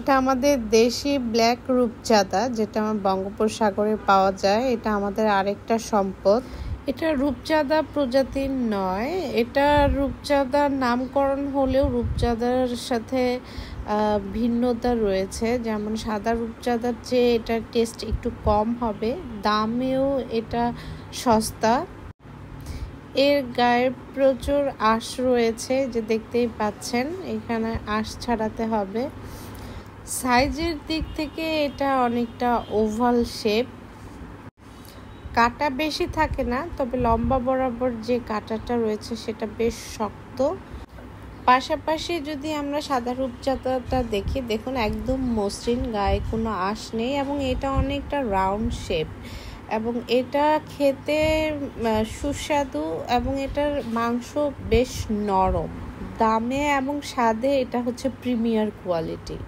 এটা আমাদের দেশি ব্ল্যাক রূপচাঁদা, যেটা আমার বঙ্গোপসাগরে পাওয়া যায়। এটা আমাদের আরেকটা সম্পদ। এটা রূপচাঁদা প্রজাতির নয়, এটা রূপচাঁদার নামকরণ হলেও রূপচাঁদার সাথে ভিন্নতা রয়েছে। যেমন সাদা রূপচাঁদার চেয়ে এটার টেস্ট একটু কম হবে, দামেও এটা সস্তা। এর গায়ে প্রচুর আঁশ রয়েছে, যে দেখতেই পাচ্ছেন, এখানে আঁশ ছাড়াতে হবে। সাইজের দিক থেকে এটা অনেকটা ওভাল শেপ, কাঁটা বেশি থাকে না, তবে লম্বা বরাবর যে কাঁটাটা রয়েছে সেটা বেশ শক্ত। পাশাপাশি যদি আমরা সাদা রূপচাঁদাটা দেখি, দেখুন একদম মসৃণ, গায়ে কোনো আঁশ নেই এবং এটা অনেকটা রাউন্ড শেপ এবং এটা খেতে সুস্বাদু এবং এটার মাংস বেশ নরম। দামে এবং স্বাদে এটা হচ্ছে প্রিমিয়ার কোয়ালিটি।